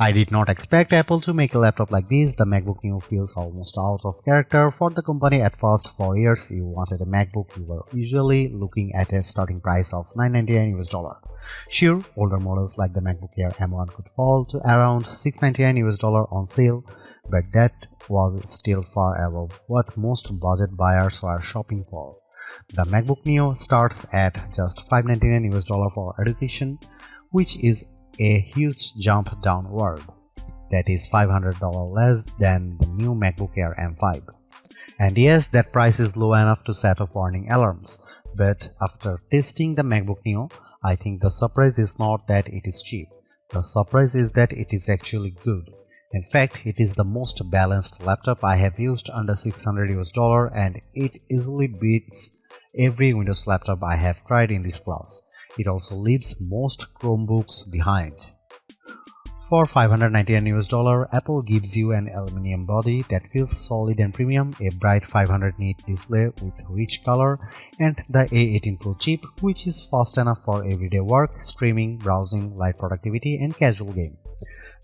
I did not expect Apple to make a laptop like this. The MacBook Neo feels almost out of character for the company at first. For years, you wanted a MacBook, you were usually looking at a starting price of $999 US. Sure, older models like the MacBook Air M1 could fall to around $699 US on sale, but that was still far above what most budget buyers were shopping for. The MacBook Neo starts at just $599 US for education, which is a huge jump downward. That is $500 less than the new MacBook Air M5. And yes, that price is low enough to set off warning alarms, but after testing the MacBook Neo, I think the surprise is not that it is cheap. The surprise is that it is actually good. In fact, it is the most balanced laptop I have used under $600 US, and it easily beats every Windows laptop I have tried in this class. It also leaves most Chromebooks behind. For $599 US, Apple gives you an aluminum body that feels solid and premium, a bright 500 nit display with rich color, and the A18 Pro chip, which is fast enough for everyday work, streaming, browsing, light productivity, and casual game.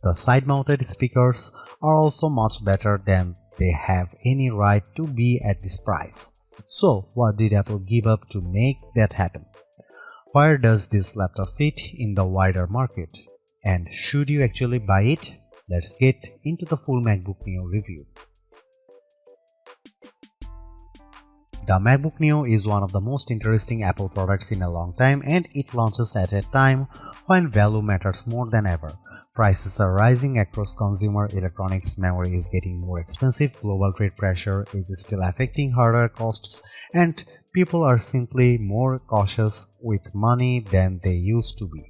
The side-mounted speakers are also much better than they have any right to be at this price. So, what did Apple give up to make that happen? Where does this laptop fit in the wider market? And should you actually buy it? Let's get into the full MacBook Neo review. The MacBook Neo is one of the most interesting Apple products in a long time, and it launches at a time when value matters more than ever. Prices are rising across consumer electronics, memory is getting more expensive, global trade pressure is still affecting hardware costs, and people are simply more cautious with money than they used to be.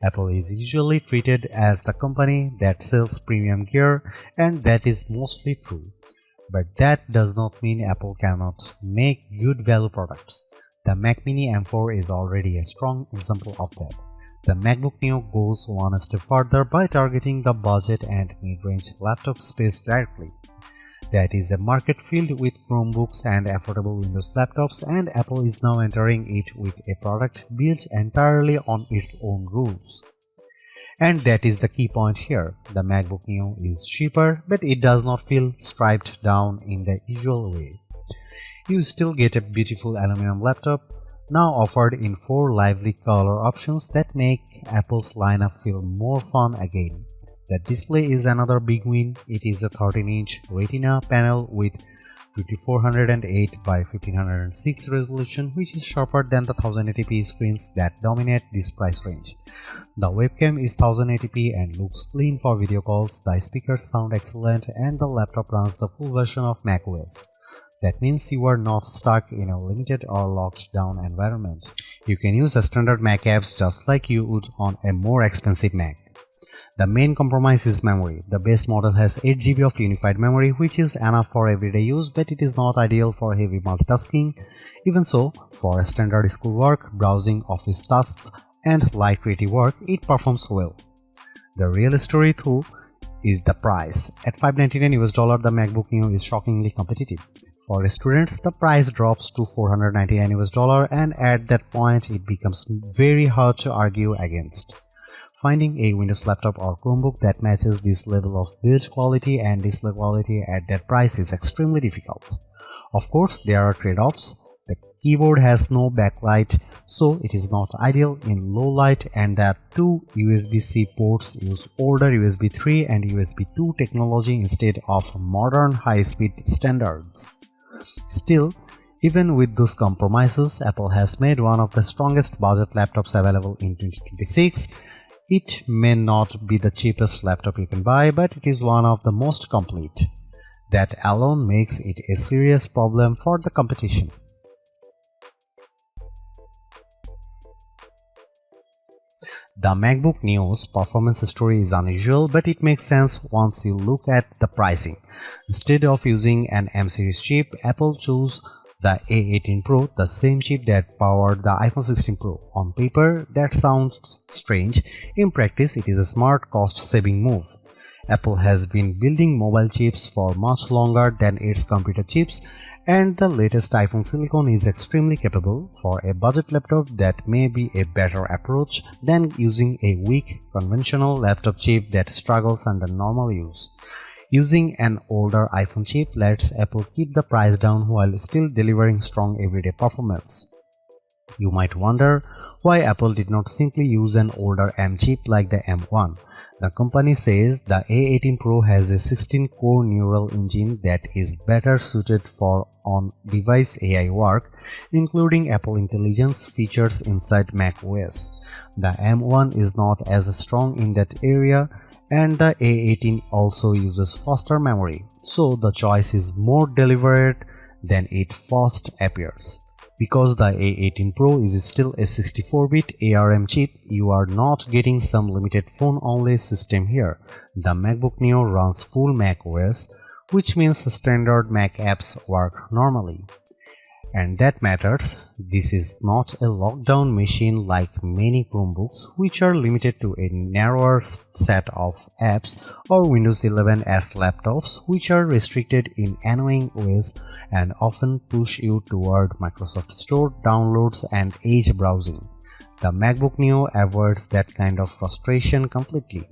Apple is usually treated as the company that sells premium gear, and that is mostly true. But that does not mean Apple cannot make good value products. The Mac Mini M4 is already a strong example of that. The MacBook Neo goes one step further by targeting the budget and mid-range laptop space directly. That is a market filled with Chromebooks and affordable Windows laptops, and Apple is now entering it with a product built entirely on its own rules. And that is the key point here. The MacBook Neo is cheaper, but it does not feel striped down in the usual way. You still get a beautiful aluminum laptop, now offered in 4 lively color options that make Apple's lineup feel more fun again. The display is another big win. It is a 13-inch Retina panel with 2408 by 1506 resolution, which is sharper than the 1080p screens that dominate this price range. The webcam is 1080p and looks clean for video calls, the speakers sound excellent, and the laptop runs the full version of macOS. That means you are not stuck in a limited or locked down environment. You can use the standard Mac apps just like you would on a more expensive Mac. The main compromise is memory. The base model has 8GB of unified memory, which is enough for everyday use, but it is not ideal for heavy multitasking. Even so, for standard schoolwork, browsing, office tasks, and light creative work, it performs well. The real story though is the price. At $599 US, the MacBook Neo is shockingly competitive. For students, the price drops to $499 US, and at that point, it becomes very hard to argue against. Finding a Windows laptop or Chromebook that matches this level of build quality and display quality at that price is extremely difficult. Of course, there are trade-offs. The keyboard has no backlight, so it is not ideal in low light, and the 2 USB-C ports use older USB 3 and USB 2 technology instead of modern high-speed standards. Still, even with those compromises, Apple has made one of the strongest budget laptops available in 2026. It may not be the cheapest laptop you can buy, but it is one of the most complete. That alone makes it a serious problem for the competition. The MacBook Neo's performance story is unusual, but it makes sense once you look at the pricing. Instead of using an M-series chip, Apple chose the A18 Pro, the same chip that powered the iPhone 16 Pro. On paper, that sounds strange. In practice, it is a smart, cost-saving move. Apple has been building mobile chips for much longer than its computer chips, and the latest iPhone silicon is extremely capable. For a budget laptop, that may be a better approach than using a weak conventional laptop chip that struggles under normal use. Using an older iPhone chip lets Apple keep the price down while still delivering strong everyday performance. You might wonder why Apple did not simply use an older M chip like the M1. The company says the A18 Pro has a 16-core neural engine that is better suited for on-device AI work, including Apple Intelligence features inside macOS. The M1 is not as strong in that area, and the A18 also uses faster memory, so the choice is more deliberate than it first appears. Because the A18 Pro is still a 64-bit ARM chip, you are not getting some limited phone-only system here. The MacBook Neo runs full macOS, which means standard Mac apps work normally. And that matters. This is not a lockdown machine like many Chromebooks, which are limited to a narrower set of apps, or Windows 11's laptops, which are restricted in annoying ways and often push you toward Microsoft Store downloads and Edge browsing. The MacBook Neo avoids that kind of frustration completely.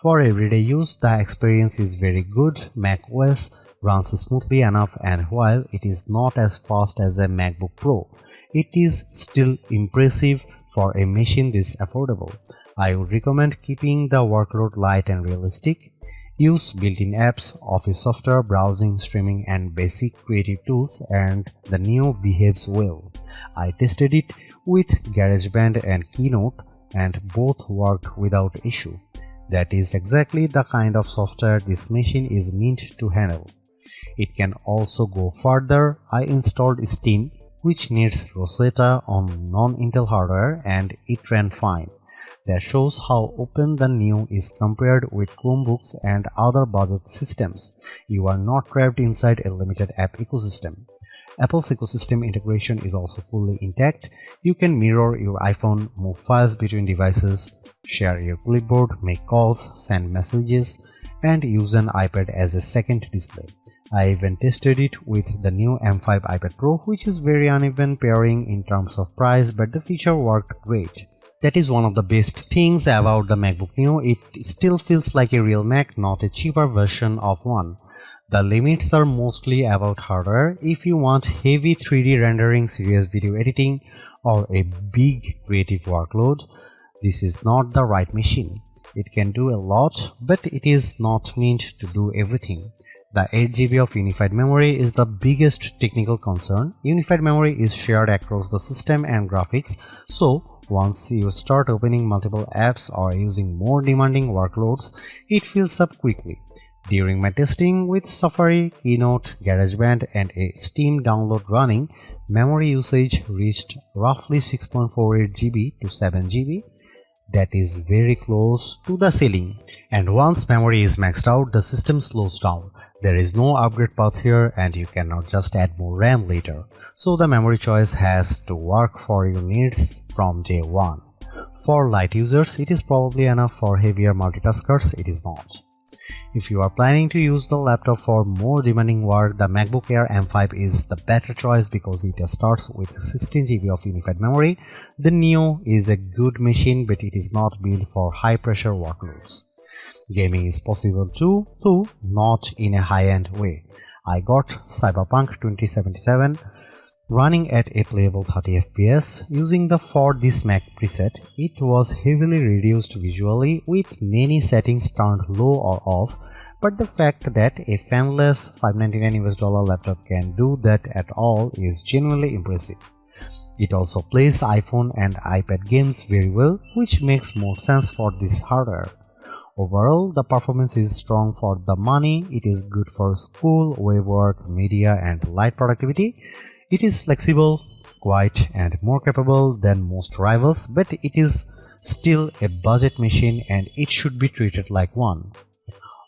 For everyday use, the experience is very good. macOS runs smoothly enough, and while it is not as fast as a MacBook Pro, it is still impressive for a machine this affordable. I would recommend keeping the workload light and realistic. Use built-in apps, office software, browsing, streaming, and basic creative tools, and the Neo behaves well. I tested it with GarageBand and Keynote, and both worked without issue. That is exactly the kind of software this machine is meant to handle. It can also go further. I installed Steam, which needs Rosetta on non-Intel hardware, and it ran fine. That shows how open the Neo is compared with Chromebooks and other budget systems. You are not trapped inside a limited app ecosystem. Apple's ecosystem integration is also fully intact. You can mirror your iPhone, move files between devices, share your clipboard, make calls, send messages, and use an iPad as a second display. I even tested it with the new M5 iPad Pro, which is very uneven pairing in terms of price, but the feature worked great. That is one of the best things about the MacBook Neo. It still feels like a real Mac, not a cheaper version of one. The limits are mostly about hardware. If you want heavy 3D rendering, serious video editing, or a big creative workload, this is not the right machine. It can do a lot, but it is not meant to do everything. The 8GB of unified memory is the biggest technical concern. Unified memory is shared across the system and graphics, so once you start opening multiple apps or using more demanding workloads, it fills up quickly. During my testing with Safari, Keynote, GarageBand, and a Steam download running, memory usage reached roughly 6.48 GB to 7 GB. That is very close to the ceiling. And once memory is maxed out, the system slows down. There is no upgrade path here, and you cannot just add more RAM later. So the memory choice has to work for your needs from day one. For light users, it is probably enough. For heavier multitaskers, it is not. If you are planning to use the laptop for more demanding work, the MacBook Air M5 is the better choice because it starts with 16 GB of unified memory. The Neo is a good machine, but it is not built for high-pressure workloads. Gaming is possible too, though not in a high-end way. I got Cyberpunk 2077 running at a playable 30 FPS using the For This Mac preset. It was heavily reduced visually with many settings turned low or off, but the fact that a fanless $599 laptop can do that at all is genuinely impressive. It also plays iPhone and iPad games very well, which makes more sense for this hardware. Overall, the performance is strong for the money. It is good for school, web work, media, and light productivity. It is flexible, quiet, and more capable than most rivals, but it is still a budget machine and it should be treated like one.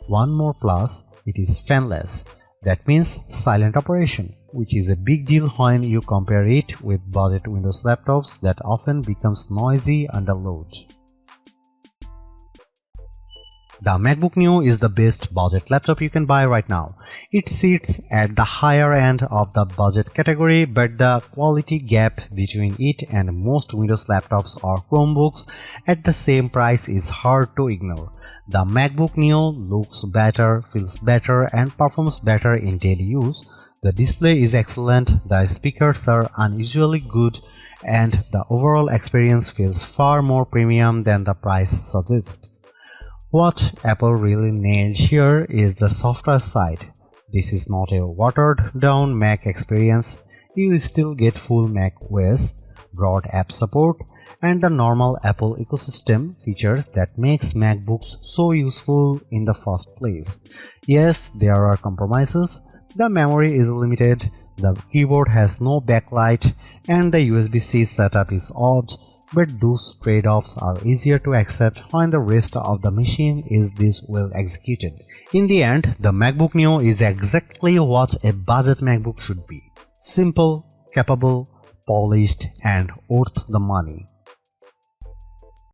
One more plus, it is fanless. That means silent operation, which is a big deal when you compare it with budget Windows laptops that often becomes noisy under load. The MacBook Neo is the best budget laptop you can buy right now. It sits at the higher end of the budget category, but the quality gap between it and most Windows laptops or Chromebooks at the same price is hard to ignore. The MacBook Neo looks better, feels better, and performs better in daily use. The display is excellent, the speakers are unusually good, and the overall experience feels far more premium than the price suggests. What Apple really nailed here is the software side. This is not a watered-down Mac experience. You still get full Mac OS, broad app support, and the normal Apple ecosystem features that makes MacBooks so useful in the first place. Yes, there are compromises. The memory is limited, the keyboard has no backlight, and the USB-C setup is odd, but those trade-offs are easier to accept when the rest of the machine is this well executed. In the end, the MacBook Neo is exactly what a budget MacBook should be. Simple, capable, polished, and worth the money.